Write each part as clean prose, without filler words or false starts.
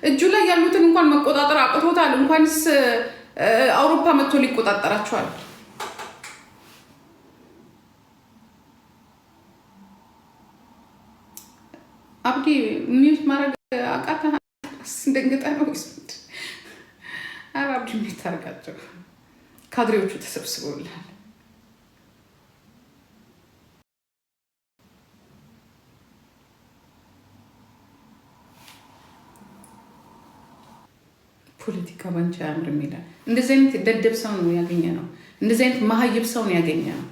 እጁ ላይ ያሉትን እንኳን መቆጣጠር አቅቶታል። እንኳንስ አውሮፓ መጥቶ ሊቆጣጠራቸዋል። አብዲ ሚዩት ማድረግ አቃታ እንደንገጣ ነው ይስጥ አብዲ ሚዩት ታርጋቸው ካድሬዎቹ ተሰብስበውልሃል። ፖለቲካ ባንቺ አያምርም ይላል። እንደዚህ አይነት ደደብ ሰው ነው ያገኘ ነው። እንደዚህ አይነት መሀይብ ሰው ነው ያገኘ ነው።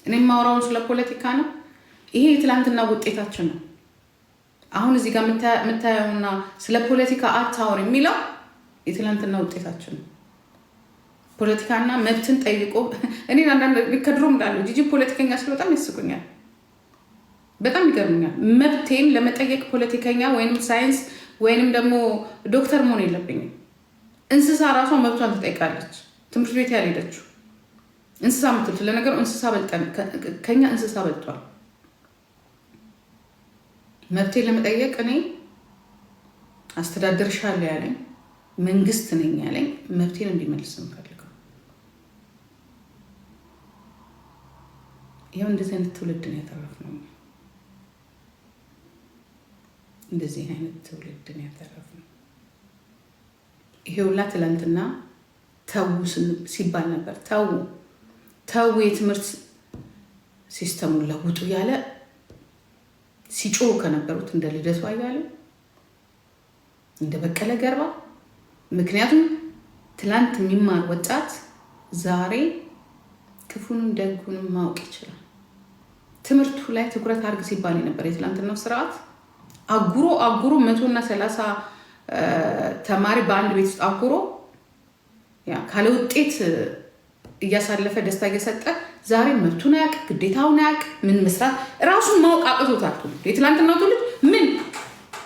እኔ የማወራውን ስለ ፖለቲካ ነው። ይሄ የትላንትና ውጤታችን ነው። አሁን እዚህ ጋር የምታየውና ስለ ፖለቲካ አታወር የሚለው የትላንትና ውጤታችን ነው። ፖለቲካና መብትን ጠይቆ እኔ አንዳንድ ከድሮም እንዳለው ጂጂ ፖለቲከኛ ስለ በጣም ያስቁኛል፣ በጣም ይገርሙኛል። መብቴን ለመጠየቅ ፖለቲከኛ ወይንም ሳይንስ ወይንም ደግሞ ዶክተር መሆን የለብኝም። እንስሳ ራሷ መብቷን ትጠይቃለች። ትምህርት ቤት ያልሄደችው እንስሳ ምትል ለነገሩ እንስሳ በልጠን ከኛ እንስሳ በልጧል። መብቴን ለመጠየቅ እኔ አስተዳደርሻለሁ ያለኝ መንግስት ነኝ ያለኝ መብቴን እንዲመልስ እንፈልገው። ይሄው እንደዚህ አይነት ትውልድ ነው ያተረፍነው። እንደዚህ አይነት ትውልድ ነው ያተረፍነው። ይሄውላ ትላንትና ተው ሲባል ነበር። ተው የትምህርት ሲስተሙን ለውጡ ያለ ሲጮህ ከነበሩት እንደ ልደቱ አያሌው እንደ በቀለ ገርባ። ምክንያቱም ትላንት የሚማር ወጣት ዛሬ ክፉንም ደጉንም ማወቅ ይችላል። ትምህርቱ ላይ ትኩረት አድርግ ሲባል የነበር የትላንትናው ስርዓት አጉሮ 130 ተማሪ በአንድ ቤት ውስጥ አጉሮ ካለ ውጤት እያሳለፈ ደስታ እየሰጠ ዛሬ መብቱን አያውቅ፣ ግዴታውን አያውቅ፣ ምን መስራት ራሱን ማወቅ አቅቶታል። የትላንትናው ትውልድ ምን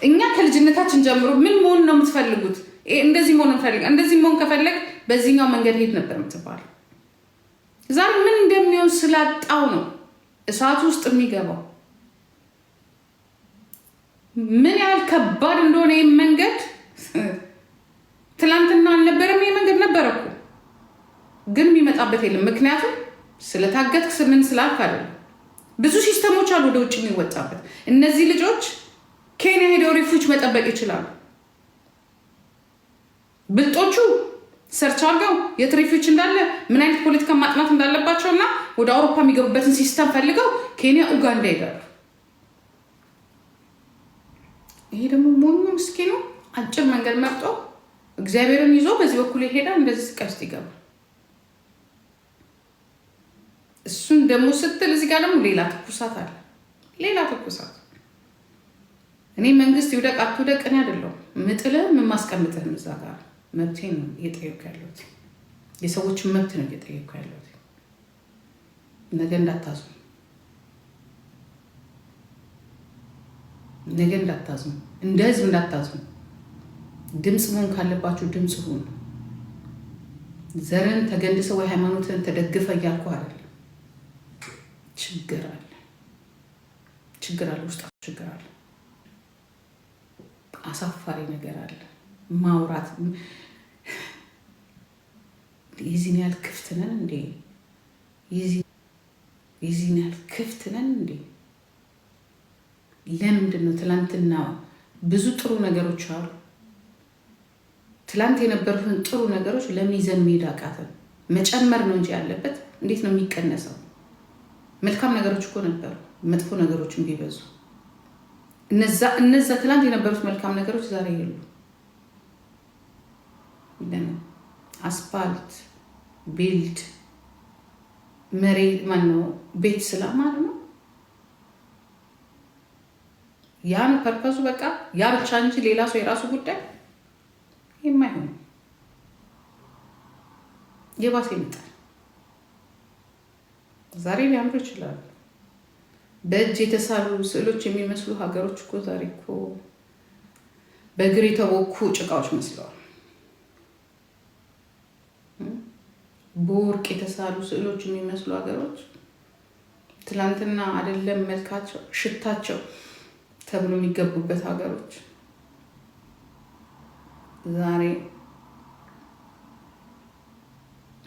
እኛ ከልጅነታችን ጀምሮ ምን መሆን ነው የምትፈልጉት? እንደዚህ መሆን እንፈልግ፣ እንደዚህ መሆን ከፈለግ በዚህኛው መንገድ ሄድ ነበር የምትባለው። ዛሬ ምን እንደሚሆን ስላጣው ነው እሳት ውስጥ የሚገባው። ምን ያህል ከባድ እንደሆነ ይህ መንገድ ትላንትና አልነበረም። ይህ መንገድ ነበረ እኮ ግን የሚመጣበት የለም። ምክንያቱም ስለታገትክ ምን ስላልክ አይደለም። ብዙ ሲስተሞች አሉ ወደ ውጭ የሚወጣበት። እነዚህ ልጆች ኬንያ ሄደው ሪፉጅ መጠበቅ ይችላሉ። ብልጦቹ ሰርች አድርገው የት ሪፉጅ እንዳለ ምን አይነት ፖለቲካ ማጥናት እንዳለባቸውና ወደ አውሮፓ የሚገቡበትን ሲስተም ፈልገው ኬንያ፣ ኡጋንዳ ይገባሉ። ይሄ ደግሞ ሞኙ ምስኪኑ አጭር መንገድ መርጦ እግዚአብሔርን ይዞ በዚህ በኩል ይሄዳል። እንደዚህ ስቃይ ውስጥ ይገባል። እሱን ደግሞ ስትል እዚህ ጋር ደግሞ ሌላ ትኩሳት አለ። ሌላ ትኩሳት እኔ መንግስት ይውደቅ አትውደቅ እኔ አይደለሁም ምጥልህ ምን ማስቀምጥህም እዛ ጋር መብቴን ነው እየጠየኩ ያለሁት። የሰዎችን መብት ነው እየጠየኩ ያለሁት። ነገ እንዳታዝኑ፣ ነገ እንዳታዝኑ፣ እንደ ህዝብ እንዳታዝኑ። ድምፅ መሆን ካለባችሁ ድምፅ ሁኑ። ዘርን ተገንድሰ ወይ ሃይማኖትን ተደግፈ እያልኩ አይደለም። ችግር አለ፣ ውስጣችሁ ችግር አለ። አሳፋሪ ነገር አለ። ማውራት የዚህን ያህል ክፍት ነን እንዴ? የዚህን ያህል ክፍት ነን እንዴ? ለምንድን ነው ትላንትና ብዙ ጥሩ ነገሮች አሉ። ትላንት የነበሩትን ጥሩ ነገሮች ለምን ይዘን መሄድ አቃተን? መጨመር ነው እንጂ ያለበት እንዴት ነው የሚቀነሰው? መልካም ነገሮች እኮ ነበሩ፣ መጥፎ ነገሮችን ቢበዙ እነዛ ትላንት የነበሩት መልካም ነገሮች ዛሬ የሉ። ለምን አስፓልት ቢልድ መሬት ማነው ቤት ስለማር ነው ያን ፐርፐሱ በቃ ያ ብቻ እንጂ ሌላ ሰው የራሱ ጉዳይ የማይሆን የባሰ ይመጣል። ዛሬ ሊያምሩ ይችላሉ። በእጅ የተሳሉ ስዕሎች የሚመስሉ ሀገሮች እኮ ዛሬ እኮ በእግር የተቦኩ ጭቃዎች መስለዋል። በወርቅ የተሳሉ ስዕሎች የሚመስሉ ሀገሮች ትላንትና አይደለም መልካቸው ሽታቸው ተብሎ የሚገቡበት ሀገሮች ዛሬ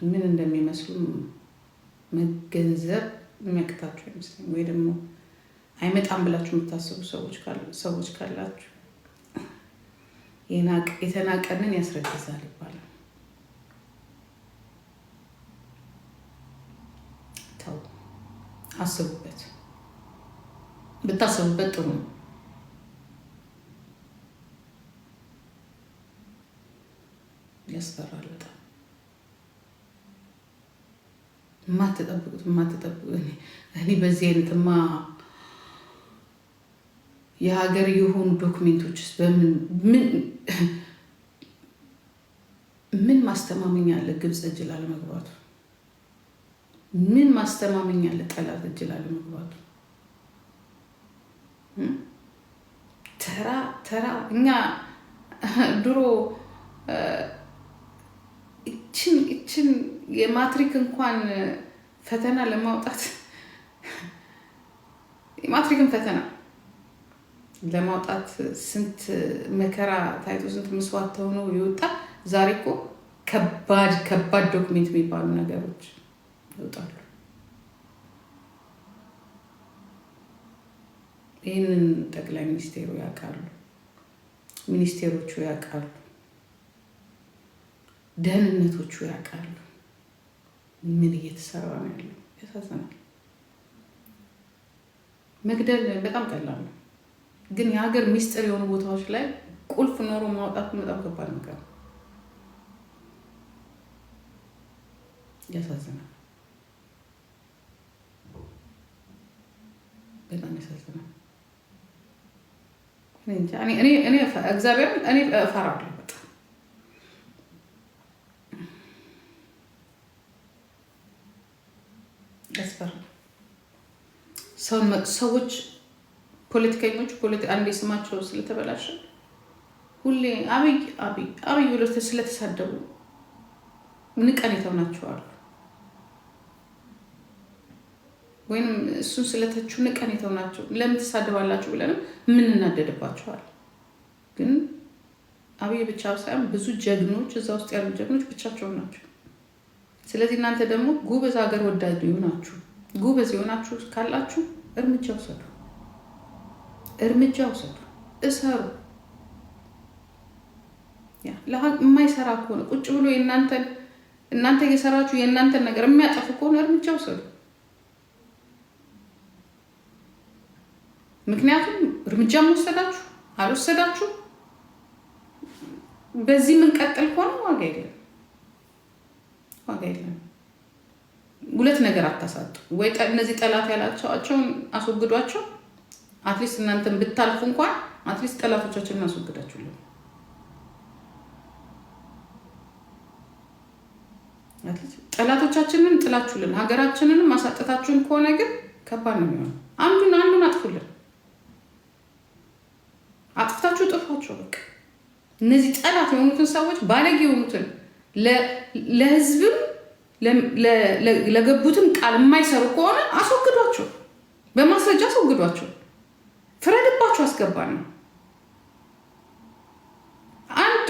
ምን እንደሚመስሉ መገንዘብ የሚያቅታችሁ አይመስለኝም። ወይ ደግሞ አይመጣም ብላችሁ የምታስቡ ሰዎች ካላችሁ የተናቀንን ያስረግዛል ይባላል። ተው፣ አስቡበት። ብታስቡበት ጥሩ ነው። ያስፈራል በጣም። የማትጠብቁት እኔ በዚህ አይነትማ የሀገር የሆኑ ዶክሜንቶችስ ምን ማስተማመኛ አለ? ግብፅ እጅ ላለመግባቱ ምን ማስተማመኛ አለ? ጠላት እጅ ላለመግባቱ ተራ እኛ ድሮ እችን የማትሪክ እንኳን ፈተና ለማውጣት የማትሪክን ፈተና ለማውጣት ስንት መከራ ታይቶ ስንት መስዋዕት ሆኖ ይወጣ። ዛሬ እኮ ከባድ ዶክሜንት የሚባሉ ነገሮች ይወጣሉ። ይህንን ጠቅላይ ሚኒስቴሩ ያውቃሉ፣ ሚኒስቴሮቹ ያውቃሉ፣ ደህንነቶቹ ያውቃሉ። ምን እየተሰራ ነው ያለው? ያሳዝናል። መግደል በጣም ቀላል ነው፣ ግን የሀገር ሚስጥር የሆኑ ቦታዎች ላይ ቁልፍ ኖሮ ማውጣት በጣም ከባድ ነገር ነው። ያሳዝናል፣ በጣም ያሳዝናል። እኔ እግዚአብሔርን እፈራለሁ በጣም። ያስፈራል። ሰዎች ፖለቲከኞች አንዴ ስማቸው ስለተበላሸ ሁሌ አብይ ብለው ስለተሳደቡ ንቀን የተውናቸዋል፣ ወይም እሱን ስለተቹ ንቀን የተውናቸው ለምን ትሳደባላችሁ ብለንም የምንናደድባቸዋል። ግን አብይ ብቻ ሳይሆን ብዙ ጀግኖች እዛ ውስጥ ያሉ ጀግኖች ብቻቸውን ናቸው። ስለዚህ እናንተ ደግሞ ጉበዝ ሀገር ወዳድ የሆናችሁ ጉበዝ የሆናችሁ ካላችሁ እርምጃ ውሰዱ፣ እሰሩ። የማይሰራ ከሆነ ቁጭ ብሎ እናንተ እየሰራችሁ የእናንተን ነገር የሚያጠፉ ከሆነ እርምጃ ውሰዱ። ምክንያቱም እርምጃ ወሰዳችሁ አልወሰዳችሁ በዚህ የምንቀጥል ከሆነ ዋጋ የለም። ሁለት ነገር አታሳጡ። ወይ እነዚህ ጠላት ያላቸውን አስወግዷቸው። አትሊስት እናንተን ብታልፉ እንኳን አትሊስት ጠላቶቻችንን አስወግዳችሁልን። ጠላቶቻችንን ጥላችሁልን ሀገራችንንም ማሳጠታችሁን ከሆነ ግን ከባድ ነው የሚሆነው። አንዱን አጥፉልን። አጥፍታችሁ ጥፏቸው። በቃ እነዚህ ጠላት የሆኑትን ሰዎች ባለጌ የሆኑትን ለህዝብም ለገቡትም ቃል የማይሰሩ ከሆነ አስወግዷቸው፣ በማስረጃ አስወግዷቸው፣ ፍረድባቸው፣ አስገባን ነው።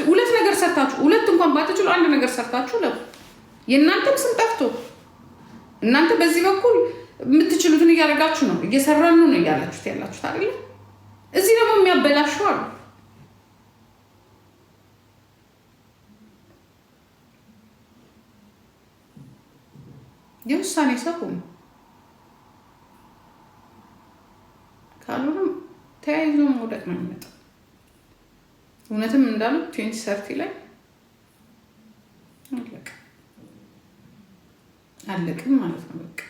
ሁለት ነገር ሰርታችሁ ሁለት እንኳን ባትችሉ አንድ ነገር ሰርታችሁ የእናንተም ስም ጠፍቶ እናንተ በዚህ በኩል የምትችሉትን እያደረጋችሁ ነው፣ እየሰራን ነው እያላችሁት ያላችሁት አይደለ? እዚህ ደግሞ የሚያበላሹ አሉ። የውሳኔ ሰው ካልሆነም ተያይዞ መውደቅ ነው የሚመጣው። እውነትም እንዳሉት 2030 ላይ አለቅም ማለት ነው። በቃ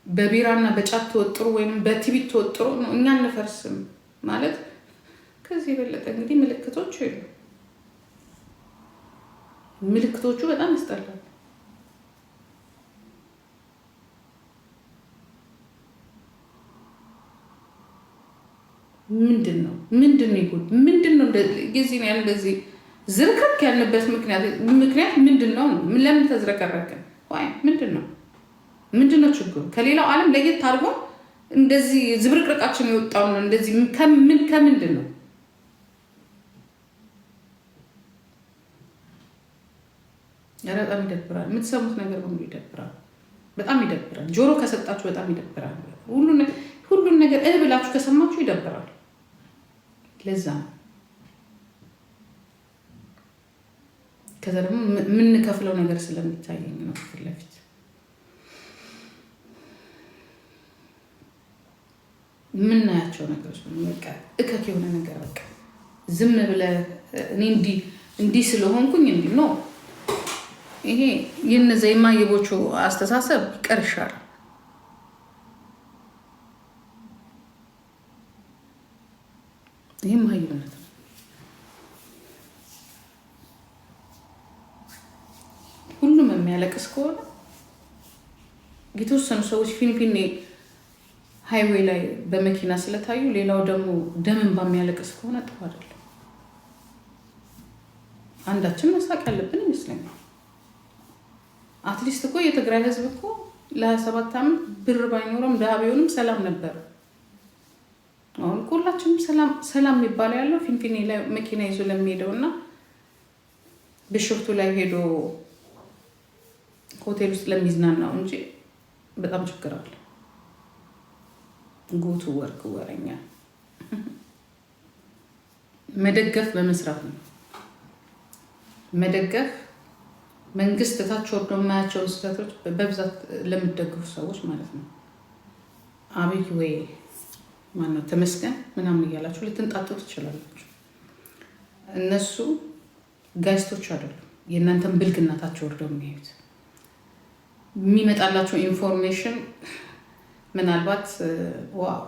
በቢራና በጫት ተወጥሮ ወይም በቲቪት ተወጥሮ ነው እኛ እንፈርስም ማለት። ከዚህ የበለጠ እንግዲህ ምልክቶቹ የሉ። ምልክቶቹ በጣም ያስጠላሉ። ምንድነው ይሁን ምንድነው እንደዚህ ነው እንደዚህ ዝርክርክ ያለበት ምክንያት ምንድነው? ለምን ተዝረከረከ? ወይ ምንድነው ችግሩ? ከሌላው ዓለም ለየት አድርጎ እንደዚህ ዝብርቅርቃችን የወጣው ነው እንደዚህ ከምንድን ነው? በጣም ይደብራል። የምትሰሙት ነገር በሙሉ ይደብራል። በጣም ይደብራል። ጆሮ ከሰጣችሁ በጣም ይደብራል። ሁሉን ነገር ብላችሁ ከሰማችሁ ይደብራል። ለዛ ነው ከዛ ደግሞ የምንከፍለው ነገር ስለሚታየኝ ነው ፊት ለፊት የምናያቸው ነገሮች በቃ እከክ የሆነ ነገር በቃ ዝም ብለህ እኔ እንዲህ ስለሆንኩኝ እንዲህ ነው። ይሄ የነዛ የማየቦቹ አስተሳሰብ ይቀርሻል። ይሄ ማየብነት ነው። ሁሉም የሚያለቅስ ከሆነ የተወሰኑ ሰዎች ፊንፊኔ ሃይዌይ ላይ በመኪና ስለታዩ ሌላው ደግሞ ደምን በሚያለቅስ ከሆነ ጥሩ አይደለም። አንዳችን መሳቅ ያለብን ይመስለኛል። አትሊስት እኮ የትግራይ ህዝብ እኮ ለ27 ዓመት ብር ባይኖረም ድሃ ቢሆንም ሰላም ነበር። አሁን ሁላችንም ሰላም የሚባለው ያለው ፊንፊኔ ላይ መኪና ይዞ ለሚሄደው እና ቢሾፍቱ ላይ ሄዶ ሆቴል ውስጥ ለሚዝናናው እንጂ በጣም ችግር አለ። ጎቱ ወርክ ወረኛ መደገፍ በመስራት ነው። መደገፍ መንግስት ታች ወርዶ የማያቸውን ስህተቶች በብዛት ለሚደግፉ ሰዎች ማለት ነው። አብይ ወይ ማነው ተመስገን ምናምን እያላችሁ ልትንጣጡ ትችላላችሁ። እነሱ ጋይስቶች አይደሉም። የእናንተን ብልግናታቸው ወርደው የሚያዩት የሚመጣላቸው ኢንፎርሜሽን ምናልባት ዋው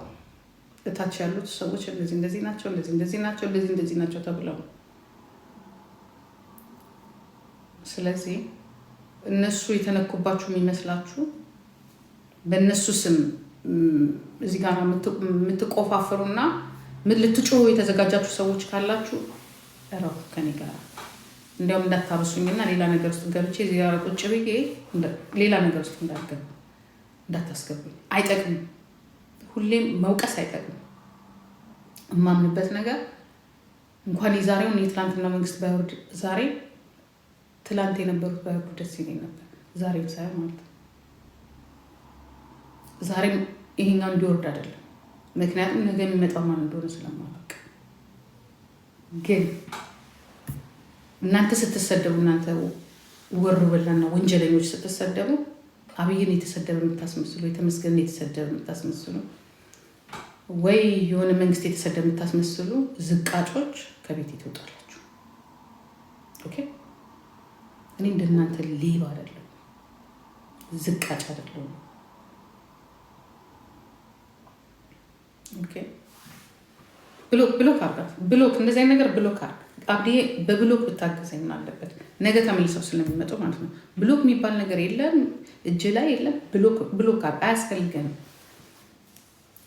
እታች ያሉት ሰዎች እንደዚህ ናቸው እንደዚህ ናቸው ተብለው። ስለዚህ እነሱ የተነኩባችሁ የሚመስላችሁ በእነሱ ስም እዚህ ጋር የምትቆፋፍሩና ልትጮሁ የተዘጋጃችሁ ሰዎች ካላችሁ እረው ከኔ ጋር እንዲያውም እንዳታበሱኝና ሌላ ነገር ውስጥ ገብቼ እዚህ ጋር ቁጭ ብዬ ሌላ ነገር ውስጥ እንዳታስገቡኝ። አይጠቅምም። ሁሌም መውቀስ አይጠቅምም። እማምንበት ነገር እንኳን የዛሬውን የትላንትና መንግስት ባይወርድ ዛሬ ትላንት የነበሩት ባይወርዱ ደስ ይለኝ ነበር። ዛሬም ሳይሆን ማለት ነው። ዛሬም ይሄኛው እንዲወርድ አይደለም። ምክንያቱም ነገ የሚመጣው ማን እንደሆነ ስለማላውቅ። ግን እናንተ ስትሰደቡ፣ እናንተ ወሩ በላና ወንጀለኞች ስትሰደቡ አብይን የተሰደበ የምታስመስሉ፣ የተመስገን የተሰደበ የምታስመስሉ፣ ወይ የሆነ መንግስት የተሰደበ የምታስመስሉ ዝቃጮች ከቤት ትወጣላችሁ። ኦኬ። እኔ እንደናንተ ሌባ አይደለም፣ ዝቃጭ አይደለም። ኦኬ። ብሎክ አርጋት፣ ብሎክ እንደዚህ አይነት ነገር ብሎክ አርጋት። አብዲዬ በብሎክ ብታገዘኝ ምን አለበት? ነገ ተመልሰው ስለሚመጡ ማለት ነው። ብሎክ የሚባል ነገር የለም፣ እጅ ላይ የለም። ብሎክ አያስፈልገንም።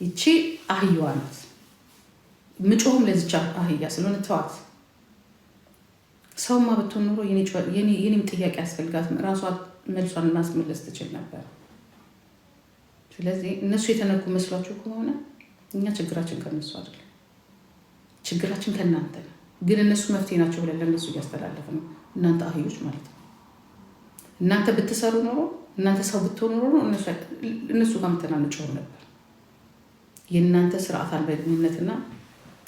ይቺ አህያዋ ናት። ምጮህም ለዚቻ አህያ ስለሆነ ተዋት። ሰውማ ብትሆን ኖሮ የኔም ጥያቄ ያስፈልጋትም ራሷ መልሷን ማስመለስ ትችል ነበር። ስለዚህ እነሱ የተነኩ መስሏችሁ ከሆነ እኛ ችግራችን ከነሱ አይደለም፣ ችግራችን ከእናንተ ነው። ግን እነሱ መፍትሄ ናቸው ብለን ለእነሱ እያስተላለፍ ነው። እናንተ አህዮች ማለት ነው። እናንተ ብትሰሩ ኖሮ፣ እናንተ ሰው ብትሆኑ ኖሮ እነሱ ጋር ምተናንጨው ነበር። የእናንተ ስርዓት አልበኝነትና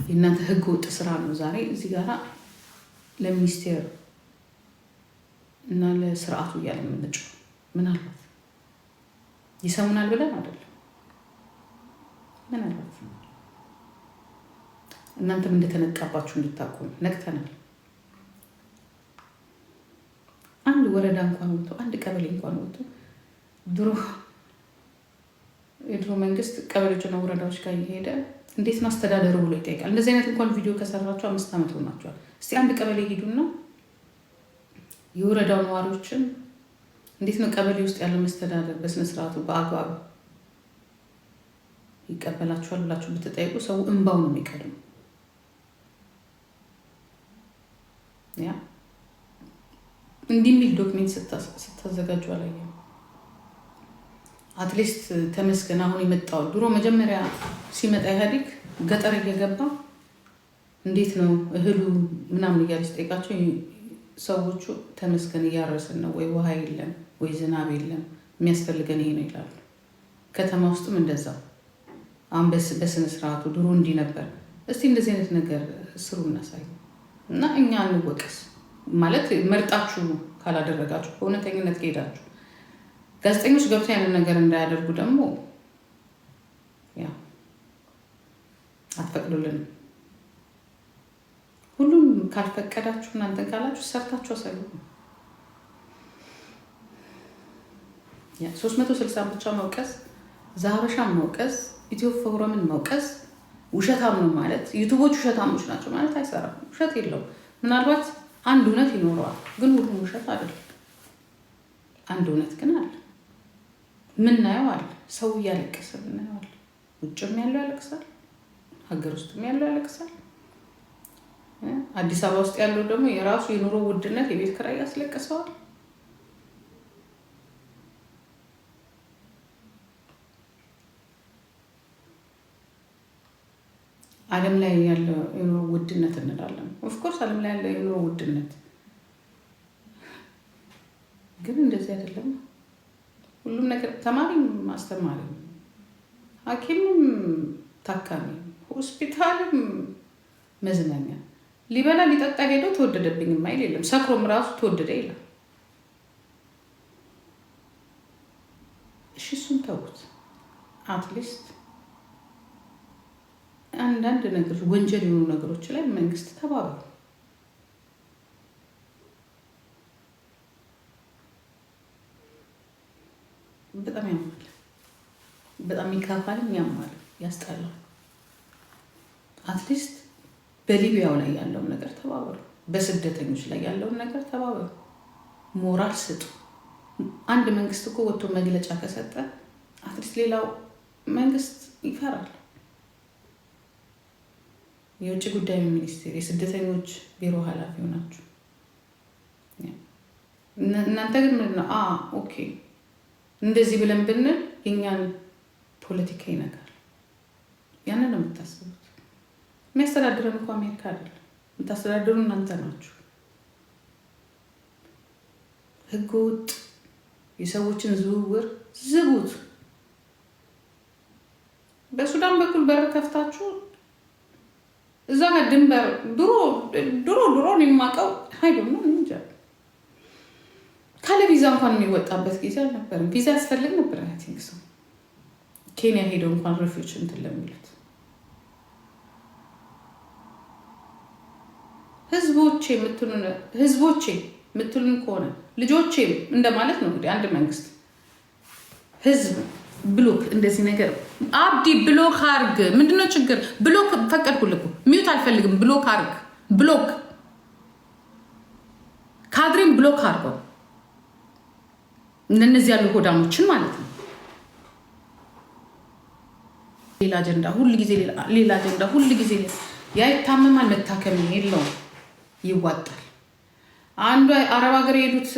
የእናንተ ህገ ወጥ ስራ ነው ዛሬ እዚህ ጋር ለሚኒስቴር እና ለስርዓቱ እያለ የምንጨው። ምናልባት ይሰሙናል ብለን አይደለም፣ ምናልባት እናንተም እንደተነቃባችሁ እንድታውቁ ነቅተናል። አንድ ወረዳ እንኳን ወጥቶ አንድ ቀበሌ እንኳን ወጥቶ የድሮ መንግስት ቀበሌዎችና ወረዳዎች ጋር እየሄደ እንዴት ነው አስተዳደሩ ብሎ ይጠይቃል። እንደዚህ አይነት እንኳን ቪዲዮ ከሰራችሁ 5 ዓመት ሆናችኋል። እስቲ አንድ ቀበሌ ሄዱና የወረዳው ነዋሪዎችን እንዴት ነው ቀበሌ ውስጥ ያለው መስተዳደር በስነስርዓቱ በአግባቡ ይቀበላችኋል ብላችሁ ብትጠይቁ ሰው እንባው ነው የሚቀድመው። ያ እንዲህ የሚል ዶክሜንት ስታዘጋጁ አላየሁም። አትሊስት ተመስገን አሁን የመጣው ድሮ መጀመሪያ ሲመጣ ኢህአዴግ ገጠር እየገባ እንዴት ነው እህሉ ምናምን እያለ ሲጠይቃቸው ሰዎቹ ተመስገን እያረስን ነው ወይ ውሃ የለም ወይ ዝናብ የለም የሚያስፈልገን ይሄ ነው ይላሉ። ከተማ ውስጥም እንደዛው አሁን በስነ ስርዓቱ ድሮ እንዲህ ነበር። እስቲ እንደዚህ አይነት ነገር ስሩ እናሳይ እና እኛ እንወቀስ ማለት መርጣችሁ ካላደረጋችሁ በእውነተኝነት ከሄዳችሁ ጋዜጠኞች ገብተው ያንን ነገር እንዳያደርጉ ደግሞ ያ አትፈቅዱልንም። ሁሉም ካልፈቀዳችሁ እናንተ ካላችሁ ሰርታችሁ አሳዩ። ያ 360 ብቻ መውቀስ፣ ዛበሻን መውቀስ፣ ኢትዮ ፎረምን መውቀስ ውሸታም ነው ማለት ዩቲዩቦች ውሸታሞች ናቸው ማለት አይሰራም። ውሸት የለውም። ምናልባት አንድ እውነት ይኖረዋል፣ ግን ሁሉም ውሸት አይደለም። አንድ እውነት ግን አለ። ምናየው አለ። ሰው እያለቀሰ ምናየው አለ። ውጭም ያለው ያለቅሳል፣ ሀገር ውስጥም ያለው ያለቅሳል። አዲስ አበባ ውስጥ ያለው ደግሞ የራሱ የኑሮ ውድነት የቤት ኪራይ ያስለቅሰዋል። ዓለም ላይ ያለው የኑሮ ውድነት እንላለን። ኦፍኮርስ ዓለም ላይ ያለው የኑሮ ውድነት ግን እንደዚህ አይደለም። ሁሉም ነገር ተማሪም፣ አስተማሪም፣ ሐኪምም፣ ታካሚም፣ ሆስፒታልም፣ መዝናኛ ሊበላ ሊጠጣ ሄዶ ተወደደብኝ የማይል የለም። ሰክሮም ራሱ ተወደደ ይላል። እሺ እሱን ተውት። አትሊስት አንዳንድ ነገሮች ወንጀል የሆኑ ነገሮች ላይ መንግስት ተባበሩ። በጣም ያማል፣ በጣም ይከፋልም፣ ያማል፣ ያስጠላል። አትሊስት በሊቢያው ላይ ያለውን ነገር ተባበሩ። በስደተኞች ላይ ያለውን ነገር ተባበሩ። ሞራል ስጡ። አንድ መንግስት እኮ ወጥቶ መግለጫ ከሰጠ አትሊስት ሌላው መንግስት ይፈራል። የውጭ ጉዳይ ሚኒስቴር የስደተኞች ቢሮ ኃላፊ ሆናችሁ እናንተ ግን ምንድን ነው ኦኬ እንደዚህ ብለን ብንል የኛን ፖለቲካ ይነካል። ያንን ነው የምታስቡት። የሚያስተዳድረን እኮ አሜሪካ አይደለም። የምታስተዳድሩ እናንተ ናችሁ። ህገወጥ የሰዎችን ዝውውር ዝጉት። በሱዳን በኩል በር ከፍታችሁ እዛ ጋር ድንበር ድሮ ነው የማውቀው ነው እንጃ ካለ ቪዛ እንኳን የሚወጣበት ጊዜ አልነበረም። ቪዛ ያስፈልግ ነበር። አይ ቲንክ ሰው ኬንያ ሄደው እንኳን ሪፊውጅ እንትን ለሚሉት ህዝቦቼ የምትሉን ከሆነ ልጆቼ እንደማለት ነው እንግዲህ አንድ መንግስት ህዝብ ብሎክ እንደዚህ ነገር አብዲ ብሎክ አርግ። ምንድነው ችግር? ብሎክ ፈቀድኩልህ እኮ ሚውት አልፈልግም። ብሎክ አርግ። ብሎክ ካድሬም ብሎክ አርገው እነዚህ ያሉ ሆዳሞችን ማለት ነው። ሌላ አጀንዳ ሁሉ ጊዜ ሌላ አጀንዳ ሁሉ ጊዜ ያ ይታመማል፣ መታከም የለውም፣ ይዋጣል። አንዱ አረብ ሀገር የሄዱት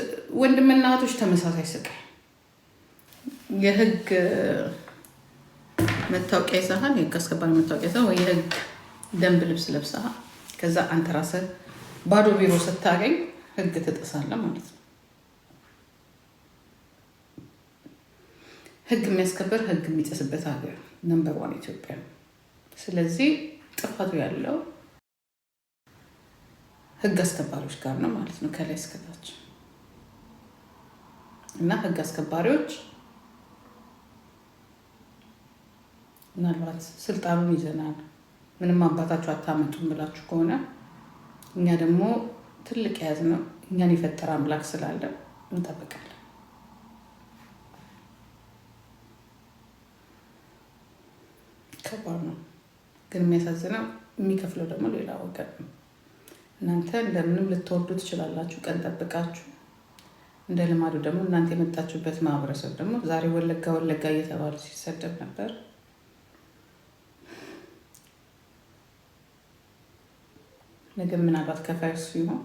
ወንድምና እህቶች ተመሳሳይ ስቃይ የህግ መታወቂያ ይዘሃል፣ የህግ አስከባሪ መታወቂያ ይዘሃል ወይ የህግ ደንብ ልብስ ለብሰሃል። ከዛ አንተ ራስህ ባዶ ቢሮ ስታገኝ ህግ ትጥሳለህ ማለት ነው። ህግ የሚያስከበር ህግ የሚጥስበት ሀገር ነምበር 1 ኢትዮጵያ። ስለዚህ ጥፋቱ ያለው ህግ አስከባሪዎች ጋር ነው ማለት ነው፣ ከላይ እስከታች። እና ህግ አስከባሪዎች ምናልባት ስልጣኑን ይዘናል ምንም አባታችሁ አታመጡም ብላችሁ ከሆነ እኛ ደግሞ ትልቅ ያዝነው እኛን የፈጠረ አምላክ ስላለ እንጠብቃለን። ከባድ ነው ግን የሚያሳዝነው የሚከፍለው ደግሞ ሌላ ወገን ነው። እናንተ እንደምንም ልትወርዱ ትችላላችሁ ቀን ጠብቃችሁ። እንደ ልማዱ ደግሞ እናንተ የመጣችሁበት ማህበረሰብ ደግሞ ዛሬ ወለጋ እየተባሉ ሲሰደብ ነበር። ነገ ምናልባት ከፋይሱ ይሆን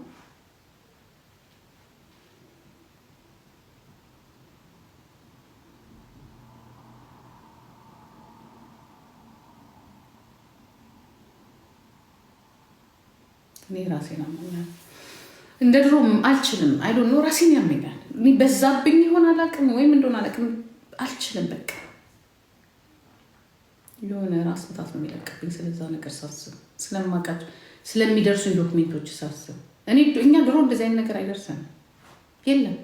እኔ ራሴን አመኛለሁ። እንደ ድሮም አልችልም። አይ ዶንት ኖ ራሴን ያመኛል። እኔ በዛብኝ ይሆን አላውቅም፣ ወይም እንደሆነ አላውቅም። አልችልም በቃ የሆነ ራስ ምታት ነው የሚለቅብኝ ስለዛ ነገር ሳስብ፣ ስለማውቃቸው ስለሚደርሱኝ ዶክሜንቶች ሳስብ። እኛ ድሮ እንደዚህ አይነት ነገር አይደርሰንም የለም